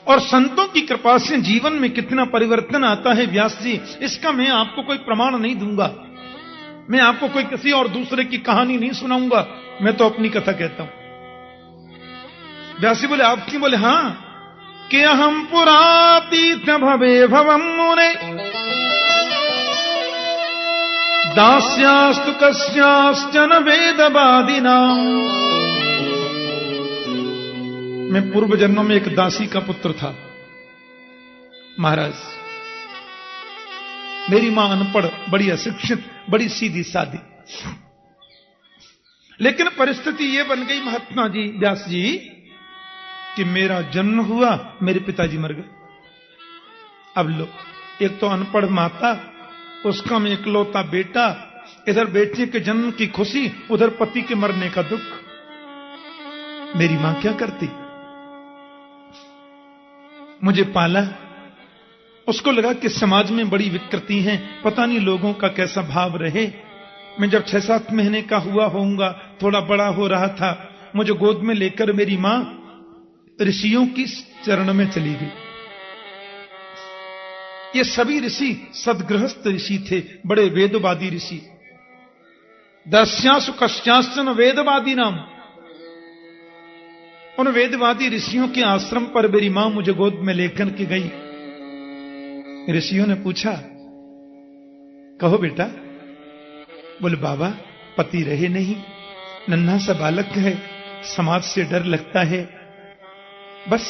और संतों की कृपा से जीवन में कितना परिवर्तन आता है व्यास जी, इसका मैं आपको कोई प्रमाण नहीं दूंगा। मैं आपको कोई किसी और दूसरे की कहानी नहीं सुनाऊंगा, मैं तो अपनी कथा कहता हूं। व्यास जी बोले आप क्यों? बोले हां, कि हम पुरातीत भवे भवम मुने दास्यास्तु कस्याश्चन वेदवादिनाम। मैं पूर्व जन्म में एक दासी का पुत्र था महाराज। मेरी मां अनपढ़, बड़ी अशिक्षित, बड़ी सीधी सादी, लेकिन परिस्थिति यह बन गई महात्मा जी, व्यास जी, कि मेरा जन्म हुआ, मेरे पिताजी मर गए। अब लो, एक तो अनपढ़ माता, उसका में इकलौता बेटा, इधर बेटे के जन्म की खुशी, उधर पति के मरने का दुख। मेरी मां क्या करती? मुझे पाला, उसको लगा कि समाज में बड़ी विकृति है, पता नहीं लोगों का कैसा भाव रहे। मैं जब 6-7 महीने का हुआ होऊंगा, थोड़ा बड़ा हो रहा था, मुझे गोद में लेकर मेरी मां ऋषियों की चरण में चली गई। ये सभी ऋषि सदगृहस्थ ऋषि थे, बड़े वेदवादी ऋषि। दस्यासु कश्याश्चन वेदवादी नाम। उन वेदवादी ऋषियों के आश्रम पर मेरी मां मुझे गोद में लेकर के गई। ऋषियों ने पूछा, कहो बेटा। बोले बाबा, पति रहे नहीं, नन्हा सा बालक है, समाज से डर लगता है, बस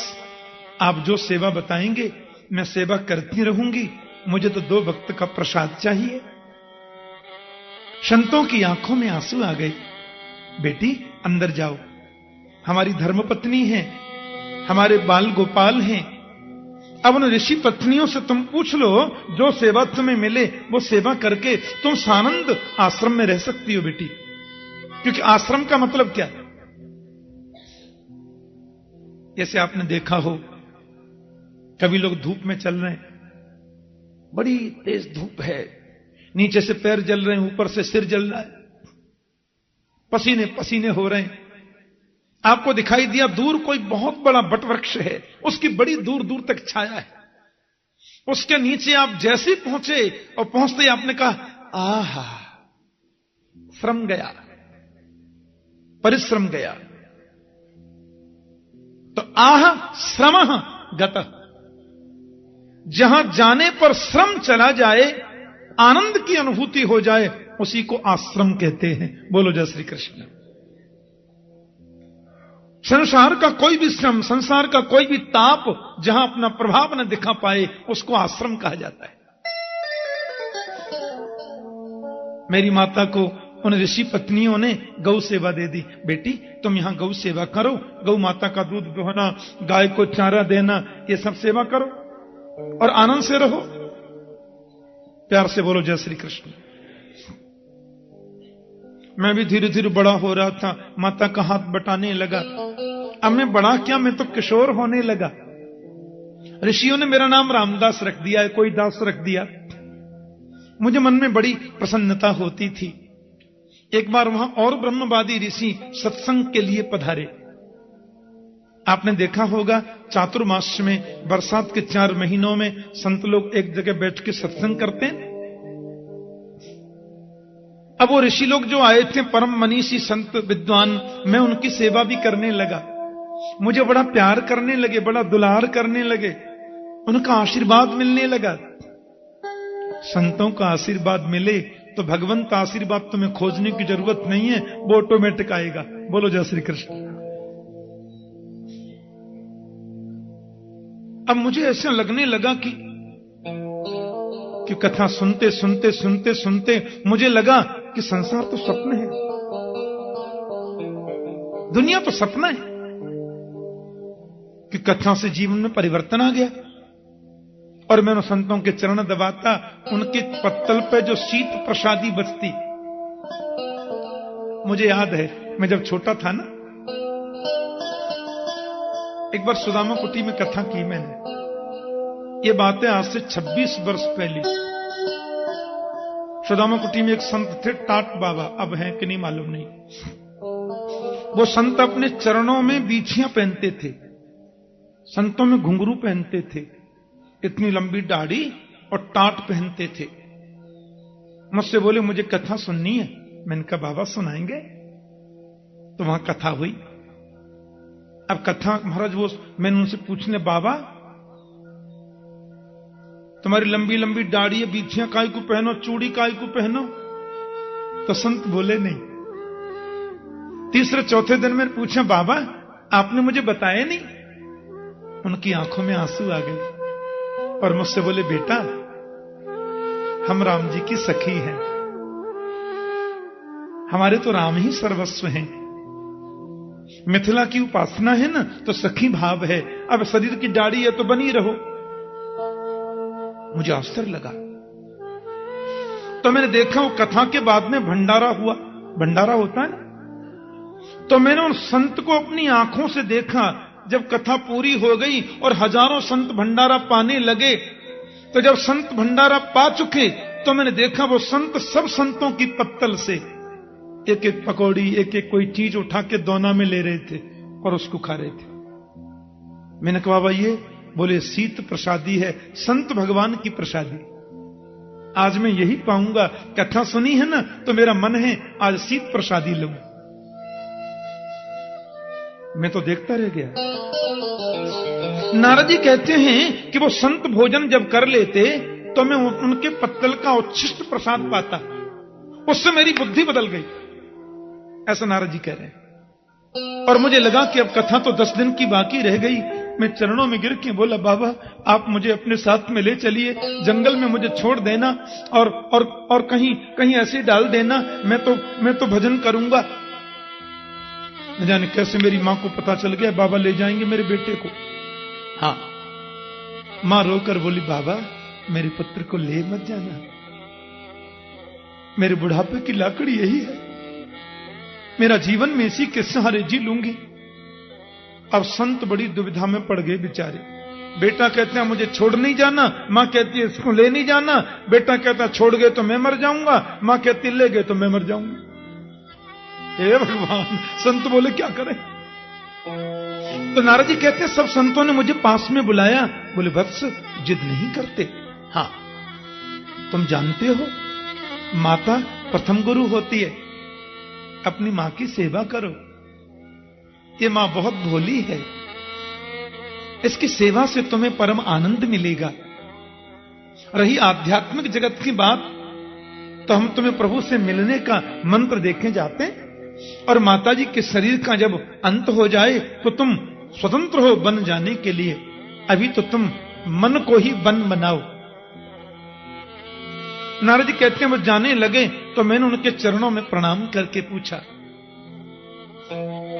आप जो सेवा बताएंगे मैं सेवा करती रहूंगी, मुझे तो 2 वक्त का प्रसाद चाहिए। संतों की आंखों में आंसू आ गए। बेटी अंदर जाओ, हमारी धर्मपत्नी है, हमारे बाल गोपाल हैं। अब उन ऋषि पत्नियों से तुम पूछ लो, जो सेवा तुम्हें मिले वो सेवा करके तुम सानंद आश्रम में रह सकती हो बेटी। क्योंकि आश्रम का मतलब क्या है? जैसे आपने देखा हो, कभी लोग धूप में चल रहे हैं, बड़ी तेज धूप है, नीचे से पैर जल रहे हैं, ऊपर से सिर जल रहा है, पसीने पसीने हो रहे हैं। आपको दिखाई दिया दूर कोई बहुत बड़ा वटवृक्ष है, उसकी बड़ी दूर दूर तक छाया है, उसके नीचे आप जैसे पहुंचे और पहुंचते ही आपने कहा आहा, श्रम गया, परिश्रम गया। तो आह श्रमः गतः, जहां जाने पर श्रम चला जाए, आनंद की अनुभूति हो जाए, उसी को आश्रम कहते हैं। बोलो जय श्री कृष्ण। संसार का कोई भी श्रम, संसार का कोई भी ताप जहां अपना प्रभाव न दिखा पाए, उसको आश्रम कहा जाता है। मेरी माता को उन ऋषि पत्नियों ने गौ सेवा दे दी। बेटी तुम यहां गौ सेवा करो, गौ माता का दूध दुहना, गाय को चारा देना, ये सब सेवा करो और आनंद से रहो। प्यार से बोलो जय श्री कृष्ण। मैं भी धीरे धीरे बड़ा हो रहा था, माता का हाथ बटाने लगा। अब मैं बड़ा क्या, मैं तो किशोर होने लगा। ऋषियों ने मेरा नाम रामदास रख दिया है, कोई दास रख दिया। मुझे मन में बड़ी प्रसन्नता होती थी। एक बार वहां और ब्रह्मवादी ऋषि सत्संग के लिए पधारे। आपने देखा होगा चातुर्मास में, बरसात के 4 महीनों में संत लोग एक जगह बैठ के सत्संग करते हैं। अब वो ऋषि लोग जो आए थे, परम मनीषी संत विद्वान, मैं उनकी सेवा भी करने लगा। मुझे बड़ा प्यार करने लगे, बड़ा दुलार करने लगे, उनका आशीर्वाद मिलने लगा। संतों का आशीर्वाद मिले तो भगवंत आशीर्वाद तुम्हें खोजने की जरूरत नहीं है, वो ऑटोमेटिक आएगा। बोलो जय श्री कृष्ण। अब मुझे ऐसा लगने लगा कि कथा सुनते सुनते सुनते सुनते मुझे लगा कि संसार तो सपना है, दुनिया तो सपना है। कि कथा से जीवन में परिवर्तन आ गया और मैं उन संतों के चरण दबाता, उनके पत्तल पे जो शीत प्रसादी बचती। मुझे याद है मैं जब छोटा था ना, एक बार सुदामा कुटी में कथा की मैंने। ये बातें आज से 26 वर्ष पहले। सुदामा कुटी में एक संत थे, टाट बाबा, अब हैं कि नहीं मालूम नहीं। वो संत अपने चरणों में बीछियां पहनते थे संतों में घुंघरू पहनते थे, इतनी लंबी दाढ़ी और टाट पहनते थे। मुझसे बोले मुझे कथा सुननी है। मैंने कहा बाबा सुनाएंगे। तो वहां कथा हुई। अब कथा महाराज वो मैंने उनसे पूछने, बाबा तुम्हारी लंबी लंबी दाढ़ी है, बीछियां काय को पहनो, चूड़ी काय को पहनो? तो संत बोले नहीं। तीसरे चौथे दिन मैंने पूछा, बाबा आपने मुझे बताया नहीं? उनकी आंखों में आंसू आ गए और मुझसे बोले, बेटा हम राम जी की सखी हैं, हमारे तो राम ही सर्वस्व हैं। मिथिला की उपासना है ना, तो सखी भाव है। अब शरीर की दाढ़ी है तो बनी रहो। मुझे आश्चर्य लगा। तो मैंने देखा वो कथा के बाद में भंडारा हुआ। भंडारा होता है ना, तो मैंने उन संत को अपनी आंखों से देखा। जब कथा पूरी हो गई और हजारों संत भंडारा पाने लगे, तो जब संत भंडारा पा चुके तो मैंने देखा वो संत सब संतों की पत्तल से एक एक पकौड़ी, एक एक कोई चीज उठा के दोना में ले रहे थे और उसको खा रहे थे। मैंने कहा बाबा ये? बोले शीत प्रसादी है, संत भगवान की प्रसादी। आज मैं यही पाऊंगा। कथा सुनी है ना, तो मेरा मन है आज शीत प्रसादी लूं। मैं तो देखता रह गया। नारद जी कहते हैं कि वो संत भोजन जब कर लेते तो मैं उनके पत्तल का उच्छिष्ट प्रसाद पाता, उससे मेरी बुद्धि बदल गई, ऐसा नारद जी कह रहे हैं। और मुझे लगा कि अब कथा तो 10 दिन की बाकी रह गई। मैं चरणों में गिर के बोला, बाबा आप मुझे अपने साथ में ले चलिए, जंगल में मुझे छोड़ देना और कहीं ऐसे डाल देना, मैं तो भजन करूंगा। न जाने कैसे मेरी मां को पता चल गया, बाबा ले जाएंगे मेरे बेटे को। हाँ, मां रोकर बोली, बाबा मेरे पुत्र को ले मत जाना, मेरे बुढ़ापे की लाकड़ी यही है, मेरा जीवन में इसी के सहारे जी लूंगी। अब संत बड़ी दुविधा में पड़ गए बेचारे। बेटा कहते हैं मुझे छोड़ नहीं जाना, मां कहती है इसको ले नहीं जाना। बेटा कहता है छोड़ गए तो मैं मर जाऊंगा, मां कहती ले गए तो मैं मर जाऊंगा। हे भगवान, संत बोले क्या करें? तो नारद जी कहते हैं सब संतों ने मुझे पास में बुलाया। बोले वत्स जिद नहीं करते। हाँ, तुम जानते हो माता प्रथम गुरु होती है, अपनी मां की सेवा करो। ये मां बहुत भोली है, इसकी सेवा से तुम्हें परम आनंद मिलेगा। रही आध्यात्मिक जगत की बात, तो हम तुम्हें प्रभु से मिलने का मंत्र देखे जाते हैं, और माताजी के शरीर का जब अंत हो जाए तो तुम स्वतंत्र हो बन जाने के लिए। अभी तो तुम मन को ही बन बनाओ। नारद जी कहते हैं वो जाने लगे तो मैंने उनके चरणों में प्रणाम करके पूछा,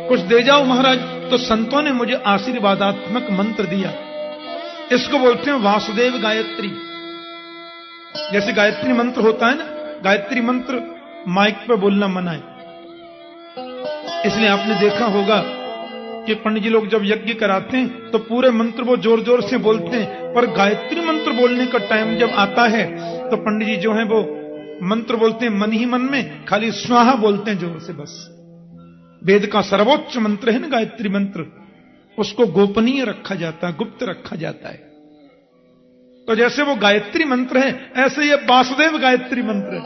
कुछ दे जाओ महाराज। तो संतों ने मुझे आशीर्वादात्मक मंत्र दिया। इसको बोलते हैं वासुदेव गायत्री। जैसे गायत्री मंत्र होता है ना, गायत्री मंत्र माइक पे बोलना मना है, इसलिए आपने देखा होगा कि पंडित जी लोग जब यज्ञ कराते हैं तो पूरे मंत्र वो जोर जोर से बोलते हैं, पर गायत्री मंत्र बोलने का टाइम जब आता है तो पंडित जी जो है वो मंत्र बोलते हैं मन ही मन में, खाली स्वाहा बोलते हैं जोर से बस। वेद का सर्वोच्च मंत्र है ना गायत्री मंत्र, उसको गोपनीय रखा जाता है, गुप्त रखा जाता है। तो जैसे वो गायत्री मंत्र है, ऐसे ये वासुदेव गायत्री मंत्र है,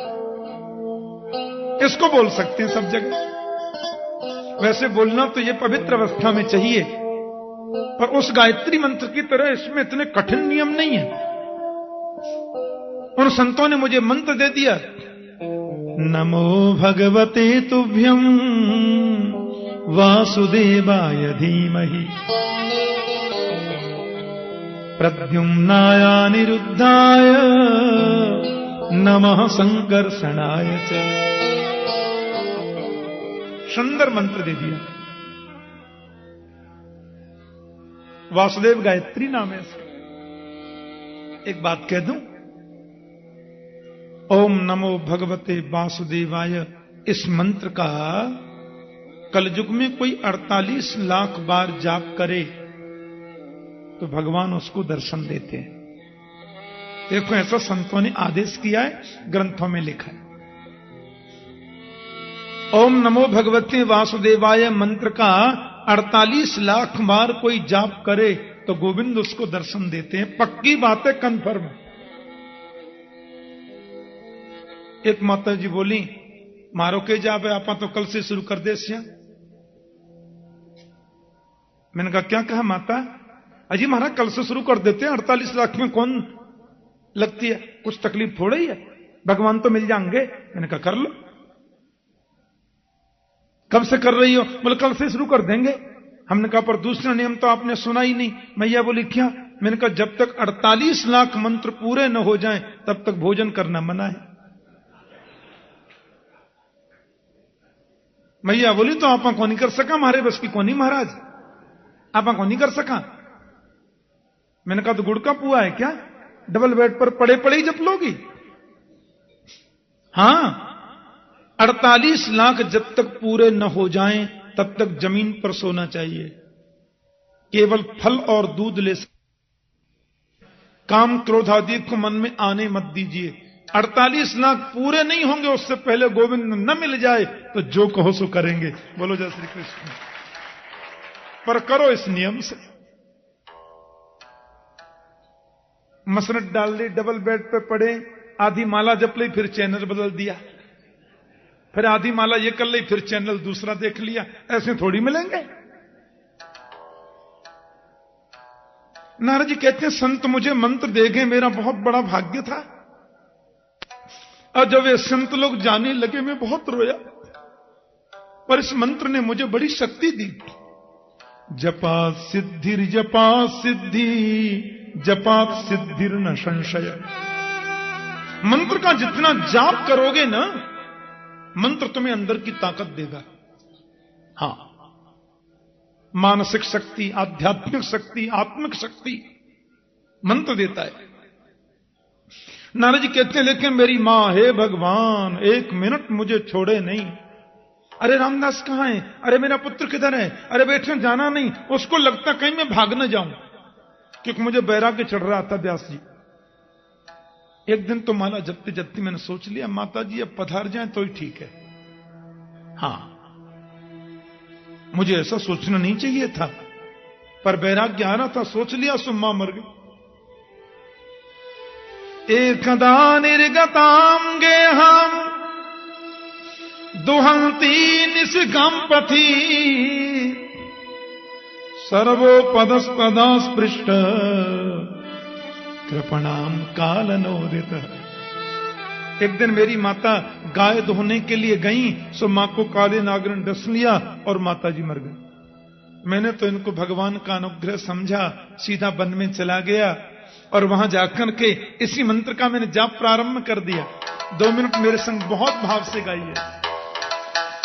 इसको बोल सकते हैं सब जगह। वैसे बोलना तो ये पवित्र अवस्था में चाहिए, पर उस गायत्री मंत्र की तरह इसमें इतने कठिन नियम नहीं है। उन संतों ने मुझे मंत्र दे दिया, नमो भगवते तुभ्यं वासुदेवाय धीमहि प्रद्युम्नाय अनिरुद्धाय नमः संकर्षणाय च। सुंदर मंत्र दे दिया। वासुदेव गायत्री नाम है इसका। एक बात कह दूं, ओम नमो भगवते वासुदेवाय, इस मंत्र का कलयुग में कोई 48 लाख बार जाप करे तो भगवान उसको दर्शन देते हैं। देखो ऐसा संतों ने आदेश किया है, ग्रंथों में लिखा है। ओम नमो भगवते वासुदेवाय मंत्र का 48 लाख बार कोई जाप करे तो गोविंद उसको दर्शन देते हैं। पक्की बात है, कन्फर्म। एक माता जी बोली, मारो के जावे आपा तो कल से शुरू कर दे सिया। मैंने कहा क्या कहा माता? अजी महाराज कल से शुरू कर देते हैं, 48 लाख में कौन लगती है, कुछ तकलीफ थोड़ा ही है, भगवान तो मिल जाएंगे। मैंने कहा कर लो। कब से कर रही हो? बोले कल से शुरू कर देंगे। हमने कहा पर दूसरा नियम तो आपने सुना ही नहीं। मैया बोली क्या? मैंने कहा जब तक 48 लाख मंत्र पूरे न हो जाएं तब तक भोजन करना मना है। मैया बोली तो आपा को नहीं कर सका, हमारे बस की को नहीं महाराज, आपा को नहीं कर सका। मैंने कहा तो गुड़ का पुआ है क्या, डबल बेड पर पड़े पड़े ही जप लोगी? हां, 48 लाख जब तक पूरे न हो जाएं तब तक जमीन पर सोना चाहिए, केवल फल और दूध ले। काम क्रोध आदि को मन में आने मत दीजिए। 48 लाख पूरे नहीं होंगे उससे पहले गोविंद न मिल जाए तो जो कहो सो करेंगे। बोलो जय श्री कृष्ण। पर करो इस नियम से। मसरत डाल दी, डबल बेड पे पड़े, आधी माला जप ली, फिर चैनल बदल दिया, फिर आधी माला ये कर ली, फिर चैनल दूसरा देख लिया। ऐसे थोड़ी मिलेंगे। नारद जी कहते हैं संत मुझे मंत्र दे गए, मेरा बहुत बड़ा भाग्य था। और जब ये संत लोग जाने लगे मैं बहुत रोया, पर इस मंत्र ने मुझे बड़ी शक्ति दी। जपा सिद्धिर जपा सिद्धि, जपात सिद्धिर न संशय। मंत्र का जितना जाप करोगे ना, मंत्र तुम्हें अंदर की ताकत देगा। हां, मानसिक शक्ति, आध्यात्मिक शक्ति, आत्मिक शक्ति मंत्र देता है। नारद जी कहते हैं लेकिन मेरी मां, हे भगवान एक मिनट मुझे छोड़े नहीं। अरे रामदास कहां है? अरे मेरा पुत्र किधर है? अरे बेटे जाना नहीं। उसको लगता कहीं मैं भाग न जाऊं, क्योंकि मुझे बैराग्य चढ़ रहा था। व्यास जी एक दिन तो माला जपते जपते मैंने सोच लिया माता जी अब पधार जाए तो ही ठीक है। हां, मुझे ऐसा सोचना नहीं चाहिए था, पर बैराग्य आ रहा था। सोच लिया सो मां मर गई। एकदा निर्गताम गेहम दुहंती निष्गम पथि, सर्वोपदस्पदा स्पृष्ट कृपणाम कालनोदित। एक दिन मेरी माता गाय धोने के लिए गई, सो मां को काले नागर ने डस लिया और माता जी मर गई। मैंने तो इनको भगवान का अनुग्रह समझा, सीधा वन में चला गया और वहां जाकर के इसी मंत्र का मैंने जाप प्रारंभ कर दिया। 2 मिनट मेरे संग बहुत भाव से गाइए।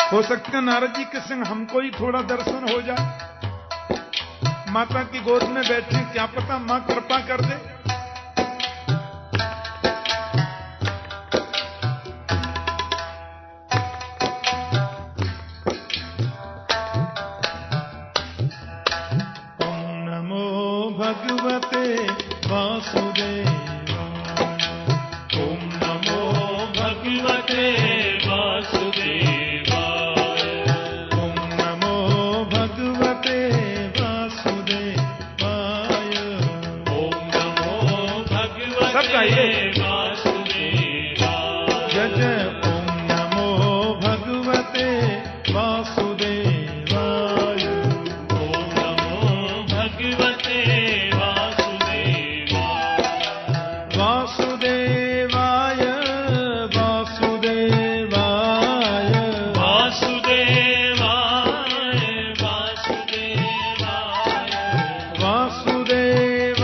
हो सकता है नारद जी के संग हमको ही थोड़ा दर्शन हो जाए। माता की गोद में बैठे, क्या पता मां कृपा कर दे। भगवते वासुदेवाय, ओम नमो भगवते वासुदेवाय, ओम नमो भगवते वासुदेवाय, ओम नमो भगवते वासुदेवाय, जय जय ओम नमो भगवते वासुदेवाय, ओम नमो भगवते वासुदेवाय, वासुदेवाय, वासुदेवाय, वासुदेवाय, वासुदेवाय,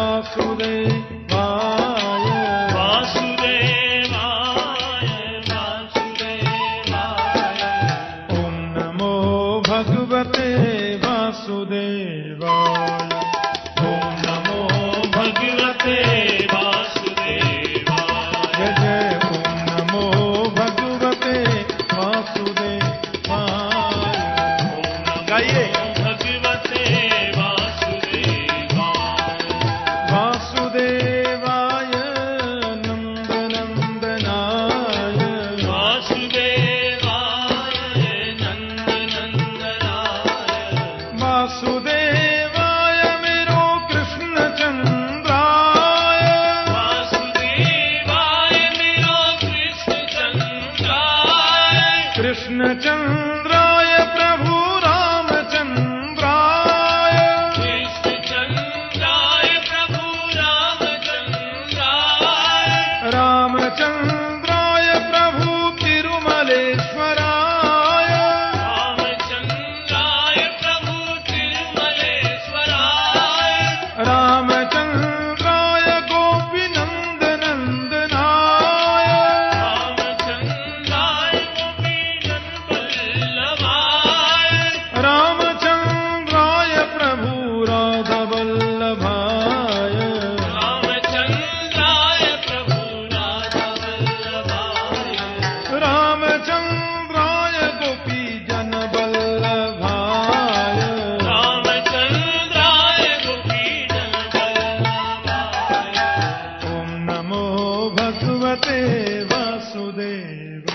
वासुदेवाय, वासुदेवाय, वासुदेवाय, ओम नमो भगवते वासुदेवाय, ओम नमो भगवते वासुदेवाय, जय जय ओम नमो भगवते वासुदेवाय, गाइए भगवते वासुदेवाय, वासुदेवाय नंदनंदनाय, वासुदेवाय नंदनंदनाय, वासुदेवाय कृष्णचंद्राय प्रभु रामचंद्राय, कृष्णचंद्राय प्रभु रामचंद्राय, रामचंद्राय प्रभु तिरुमलेश्वराय, रामचंद्राय प्रभु तिरुमलेश्वराय, रामचंद्राय गोपीनंदनंदनाय, रामचंद्राय गोपीनंदनवल्लभाय, रामचंद्राय प्रभु राधावल्लभाय, रामचंद्राय प्रभु राधावल्लभाय, रामचंद्राय गोपीजन वल्लभाय, रामचंद्राय गोपीजनवल्लभाय। ओम नमो भगवते वासुदेवाय,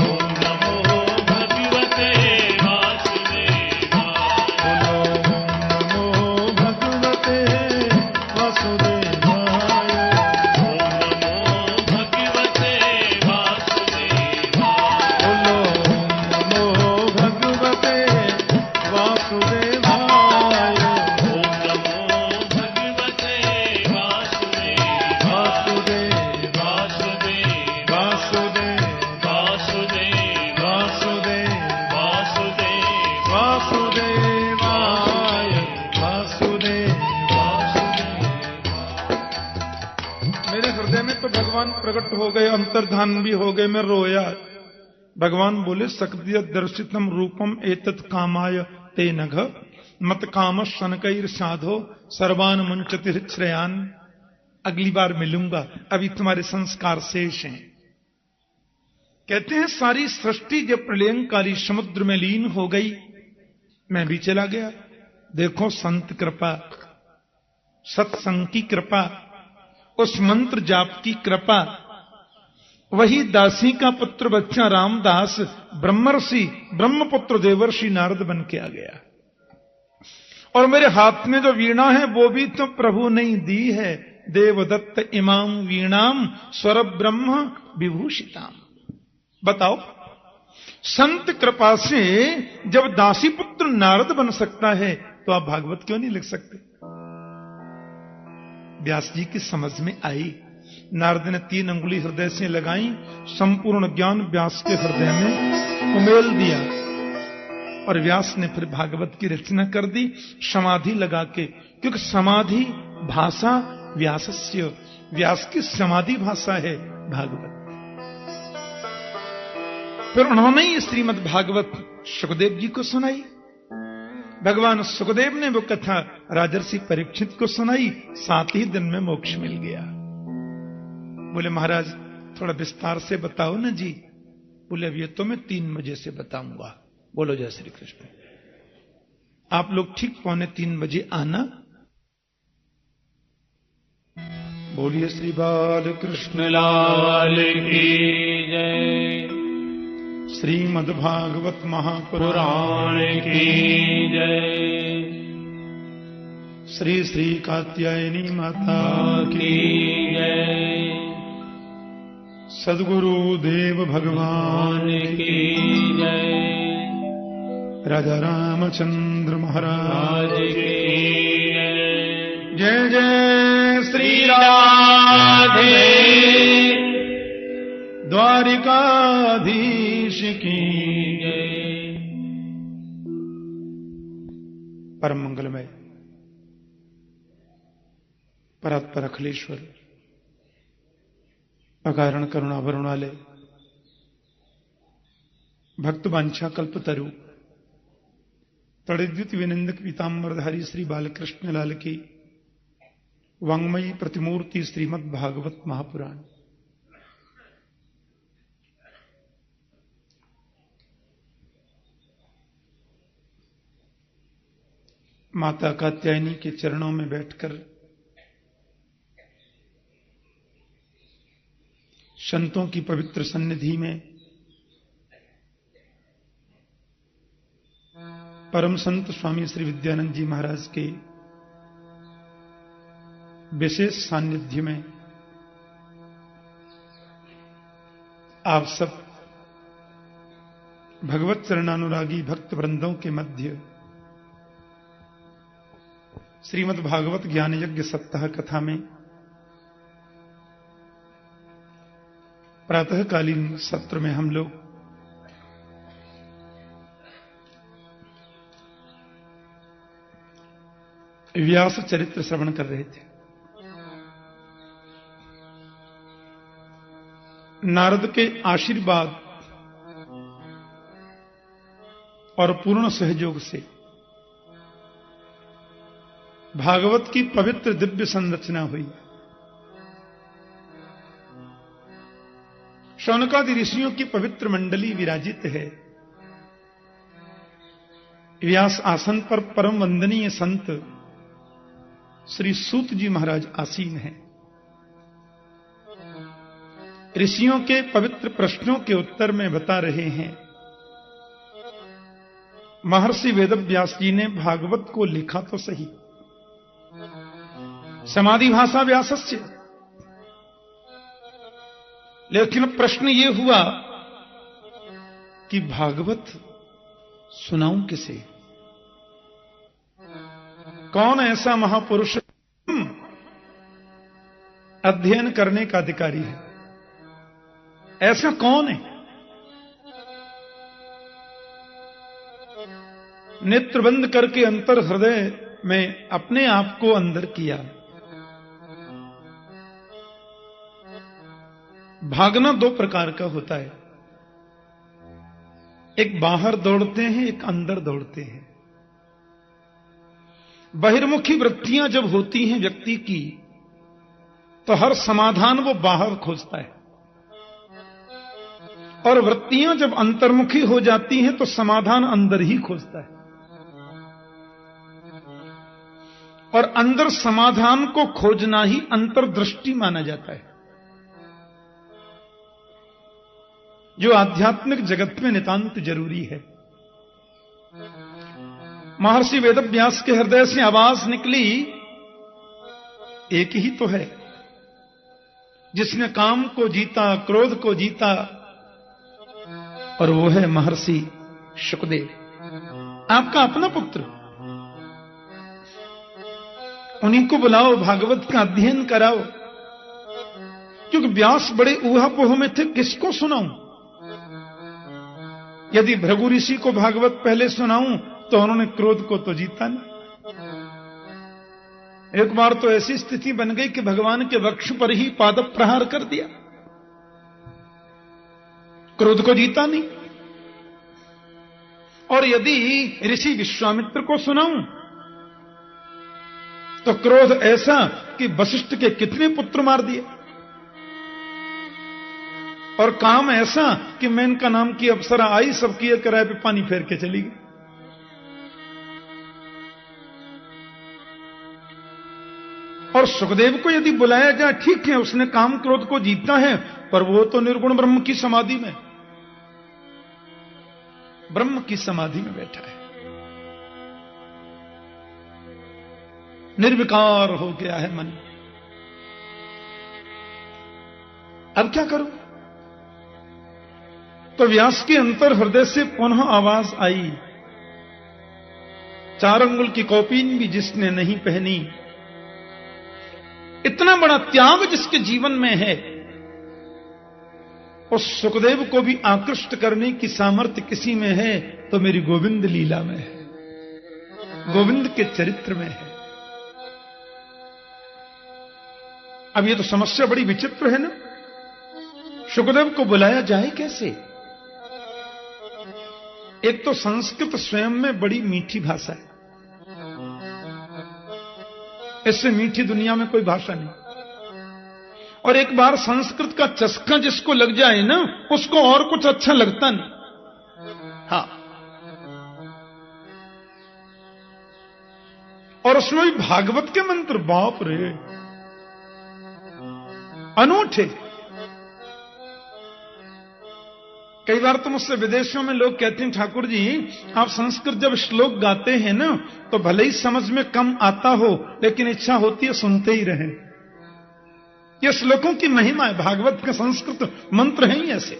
ओम नमो भगवते वासुदेवाय, बोलो ओम नमो भगवते वासुदेवाय, ओम नमो भगवते वासुदेवाय, बोलो ओम नमो भगवते वासुदेवाय, ओम नमो भगवते वासुदेवाय, वासुदेव वासुदेव वासुदेव वासुदेव वासुदेव वासुदेव वासुदेवाय, वासुदेव मेरे हृदय में तो भगवान प्रकट हो गए, अंतर्धान भी हो गए, मैं रोया। भगवान बोले सक्रिय दर्शितम रूपम एतत् कामाय ते नघ मत काम शनकैर साधो सर्वान मुंचति श्रेयान। अगली बार मिलूंगा, अभी तुम्हारे संस्कार शेष हैं। कहते हैं सारी सृष्टि जब प्रलयंकारी समुद्र में लीन हो गई, मैं भी चला गया। देखो संत कृपा, सत्संग की कृपा, उस मंत्र जाप की कृपा, वही दासी का पुत्र बच्चा रामदास ब्रह्मर्षि ब्रह्मपुत्र देवर्षि नारद बन के आ गया। और मेरे हाथ में जो वीणा है वो भी तो प्रभु ने ही दी है। देवदत्त इमाम वीणाम स्वर ब्रह्म विभूषिताम। बताओ, संत कृपा से जब दासी पुत्र नारद बन सकता है तो आप भागवत क्यों नहीं लिख सकते? व्यास जी की समझ में आई। नारद ने 3 अंगुली हृदय से लगाई, संपूर्ण ज्ञान व्यास के हृदय में उमेल दिया और व्यास ने फिर भागवत की रचना कर दी समाधि लगा के, क्योंकि समाधि भाषा व्यासस्य, व्यास की समाधि भाषा है भागवत। फिर उन्होंने ही श्रीमद् भागवत सुखदेव जी को सुनाई। भगवान सुखदेव ने वो कथा राजर्षि परीक्षित को सुनाई, 7 ही दिन में मोक्ष मिल गया। बोले महाराज थोड़ा विस्तार से बताओ ना जी। बोले अब ये तो मैं 3 बजे से बताऊंगा। बोलो जय श्री कृष्ण। आप लोग ठीक 2:45 बजे आना। बोलिए श्री बाल कृष्ण लाल की जय, श्रीमद् भागवत महापुराण पुराण की जय, श्री श्री कात्यायनी माता की जय, सद्गुरु देव भगवान की जय, राजा रामचंद्र महाराज राज की जय जय श्री राधे, द्वारिकाधीश की जय। परम मंगलमय परात्पर अखिलेश्वर अकारण करुणा वरुणालय भक्त वांछा कल्पतरु तड़िद्युत विनिंदक पीताम्बरधारी श्री बालकृष्ण लाल की वांग्मयी प्रतिमूर्ति श्रीमद् भागवत महापुराण। माता कात्यायनी के चरणों में बैठकर संतों की पवित्र सन्निधि में परम संत स्वामी श्री विद्यानंद जी महाराज के विशेष सानिध्य में आप सब भगवत चरणानुरागी भक्त वृंदों के मध्य श्रीमद् भागवत ज्ञान यज्ञ सप्ताह कथा में प्रातःकालीन सत्र में हम लोग व्यास चरित्र श्रवण कर रहे थे। नारद के आशीर्वाद और पूर्ण सहयोग से भागवत की पवित्र दिव्य संरचना हुई। शौनकादि ऋषियों की पवित्र मंडली विराजित है। व्यास आसन पर परम वंदनीय संत श्री सूत जी महाराज आसीन हैं। ऋषियों के पवित्र प्रश्नों के उत्तर में बता रहे हैं। महर्षि वेदव्यास जी ने भागवत को लिखा तो सही, समाधि भाषा व्यासस्य, लेकिन प्रश्न यह हुआ कि भागवत सुनाऊं किसे? कौन ऐसा महापुरुष अध्ययन करने का अधिकारी है? ऐसा कौन है? नेत्र बंद करके अंतर हृदय में अपने आप को अंदर किया। भागना दो प्रकार का होता है, एक बाहर दौड़ते हैं, एक अंदर दौड़ते हैं। बहिर्मुखी वृत्तियां जब होती हैं व्यक्ति की, तो हर समाधान वो बाहर खोजता है, और वृत्तियां जब अंतर्मुखी हो जाती हैं तो समाधान अंदर ही खोजता है। और अंदर समाधान को खोजना ही अंतर्दृष्टि माना जाता है, जो आध्यात्मिक जगत में नितांत जरूरी है। महर्षि वेदव्यास के हृदय से आवाज निकली, एक ही तो है जिसने काम को जीता, क्रोध को जीता, और वो है महर्षि शुकदेव, आपका अपना पुत्र। उन्हीं को बुलाओ, भागवत का अध्ययन कराओ। क्योंकि व्यास बड़े ऊहापोह में थे, किसको सुनाऊं? यदि भृगु ऋषि को भागवत पहले सुनाऊं तो उन्होंने क्रोध को तो जीता नहीं। एक बार तो ऐसी स्थिति बन गई कि भगवान के वक्ष पर ही पाद प्रहार कर दिया, क्रोध को जीता नहीं। और यदि ऋषि विश्वामित्र को सुनाऊं तो क्रोध ऐसा कि वशिष्ठ के कितने पुत्र मार दिए, और काम ऐसा कि मैं इनका नाम की अप्सरा आई, सबकी एक किराए पे पानी फेर के चली गई। और सुखदेव को यदि बुलाया जाए, ठीक है, उसने काम क्रोध को जीता है, पर वो तो निर्गुण ब्रह्म की समाधि में, ब्रह्म की समाधि में बैठा है, निर्विकार हो गया है मन। अब क्या करूं? तो व्यास के अंतर हृदय से पुनः आवाज आई, 4 अंगुल की कौपीन भी जिसने नहीं पहनी, इतना बड़ा त्याग जिसके जीवन में है, उस सुखदेव को भी आकृष्ट करने की सामर्थ्य किसी में है तो मेरी गोविंद लीला में है, गोविंद के चरित्र में है। अब ये तो समस्या बड़ी विचित्र है ना, सुखदेव को बुलाया जाए कैसे? एक तो संस्कृत स्वयं में बड़ी मीठी भाषा है, इससे मीठी दुनिया में कोई भाषा नहीं। और एक बार संस्कृत का चस्का जिसको लग जाए ना, उसको और कुछ अच्छा लगता नहीं। हां, और उसमें भी भागवत के मंत्र, बाप रे, अनूठे। कई बार तो मुझसे विदेशों में लोग कहते हैं, ठाकुर जी आप संस्कृत जब श्लोक गाते हैं ना, तो भले ही समझ में कम आता हो, लेकिन इच्छा होती है सुनते ही रहें। ये श्लोकों की महिमा है, भागवत के संस्कृत मंत्र हैं ही ऐसे।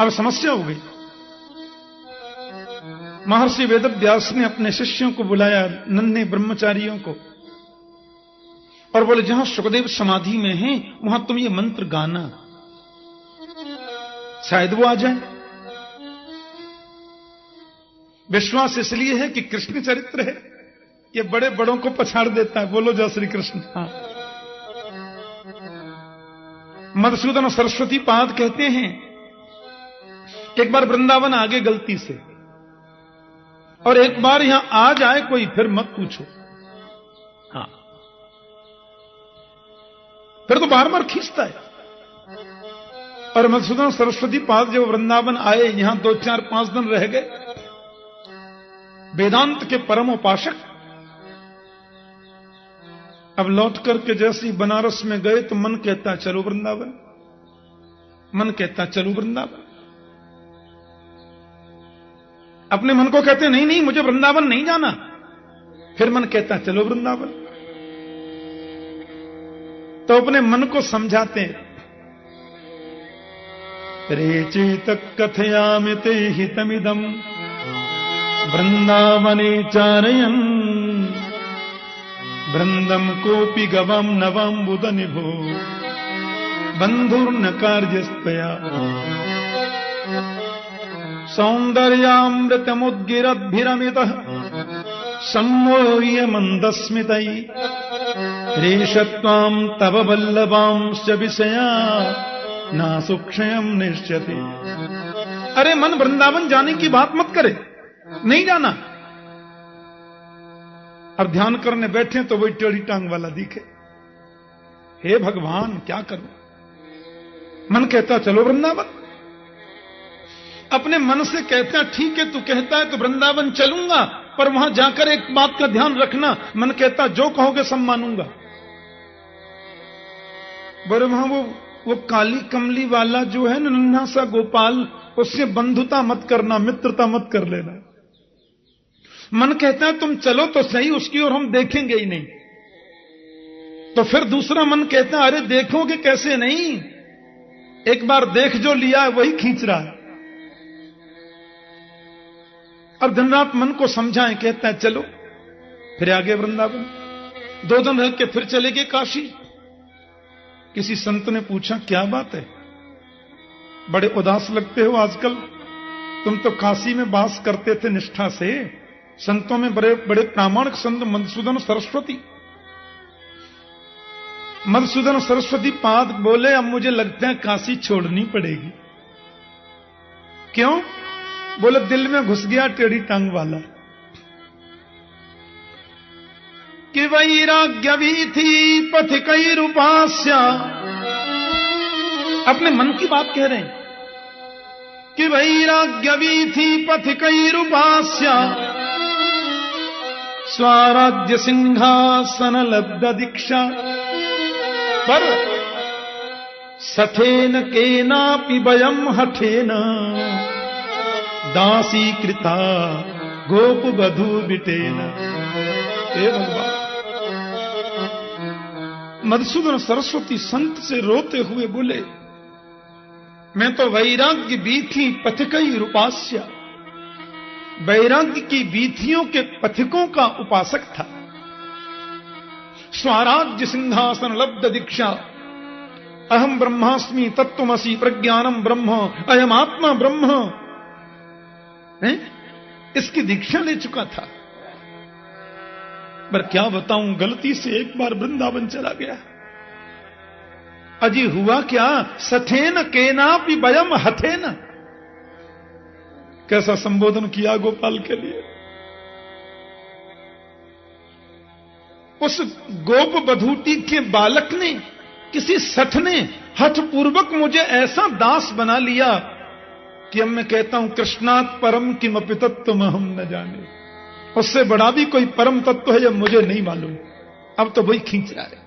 अब समस्या हो गई। महर्षि वेदव्यास ने अपने शिष्यों को बुलाया, नन्हे ब्रह्मचारियों को, और बोले जहां सुखदेव समाधि में हैं वहां तुम ये मंत्र गाना, शायद वो आ जाए। विश्वास इसलिए है कि कृष्ण चरित्र है, ये बड़े बड़ों को पछाड़ देता है। बोलो जय श्री कृष्ण। हाँ। मधुसूदन सरस्वती पाद कहते हैं एक बार वृंदावन आगे गलती से, और एक बार यहां आ जाए कोई फिर मत पूछो। हाँ, फिर तो बार बार खींचता है। और मधुसूदन सरस्वती पाद जब वृंदावन आए, यहां 2, 4, 5 दिन रह गए। वेदांत के परम उपासक अब लौट करके जैसे ही बनारस में गए तो मन कहता चलो वृंदावन, मन कहता चलो वृंदावन। अपने मन को कहते नहीं नहीं मुझे वृंदावन नहीं जाना, फिर मन कहता चलो वृंदावन। तो अपने मन को समझाते रेचेत कथयामि ते हितमिदम् वृंदावने चारयन् वृंदम कोपि गवम नवम बुध निभो बंधुर्न कार्यस्त्वया सौंदर्यामृतमुद्गिरद्भिरमितः सम्मोह्य मंदस्मितैः रेषत्वां तव वल्लभांश्च विषया ना सुक्षयम निश्चते। अरे मन वृंदावन जाने की बात मत करे, नहीं जाना। अब ध्यान करने बैठे तो वही टेढ़ी टांग वाला दिखे। हे भगवान क्या करूं? मन कहता चलो वृंदावन, अपने मन से कहता ठीक है तू कहता है तो वृंदावन चलूंगा, पर वहां जाकर एक बात का ध्यान रखना। मन कहता जो कहोगे सब मानूंगा। बोले वहां वो काली कमली वाला जो है ना नन्हा सा गोपाल, उससे बंधुता मत करना, मित्रता मत कर लेना। मन कहता है तुम चलो तो सही, उसकी ओर हम देखेंगे ही नहीं। तो फिर दूसरा मन कहता है अरे देखोगे कैसे नहीं, एक बार देख जो लिया है वही खींच रहा है। अब दिन रात मन को समझाएं, कहता है चलो, फिर आगे वृंदावन। 2 दिन रह के फिर चले गए काशी। किसी संत ने पूछा क्या बात है, बड़े उदास लगते हो आजकल, तुम तो काशी में वास करते थे निष्ठा से। संतों में बड़े बड़े प्रामाणिक संत मधुसूदन सरस्वती। मधुसूदन सरस्वती पाद बोले अब मुझे लगता है काशी छोड़नी पड़ेगी। क्यों? बोले दिल में घुस गया टेढ़ी टांग वाला कि वैराग्य वीथी पथिकैरुपास्य। अपने मन की बात कह रहे हैं कि वैराग्य वीथी पथिकैरुपास्य स्वराज्य सिंहासन लब्ध दीक्षा पर सठेन केनापि वयम हठेन दासी कृता गोप वधू बिटेन। हे भगवान, मधुसूदन सरस्वती संत से रोते हुए बोले मैं तो वैराग्य वीथी पथिकई रूपास्य, वैराग्य की वीथियों के पथिकों का उपासक था। स्वराज्य सिंहासन लब्ध दीक्षा, अहम ब्रह्मास्मि तत्त्वमसि प्रज्ञानम ब्रह्म अयम आत्मा ब्रह्म, इसकी दीक्षा ले चुका था। पर क्या बताऊं, गलती से एक बार वृंदावन चला गया। अजी हुआ क्या, सठेन केनापि वयम हथेन। कैसा संबोधन किया गोपाल के लिए। उस गोप बधूटी के बालक ने, किसी सठ ने हठ पूर्वक मुझे ऐसा दास बना लिया कि अब मैं कहता हूं कृष्णात् परम किमपि तत्त्वम् अहम् न जाने। उससे बड़ा भी कोई परम तत्व है जब मुझे नहीं मालूम। अब तो वही खींच रहा है।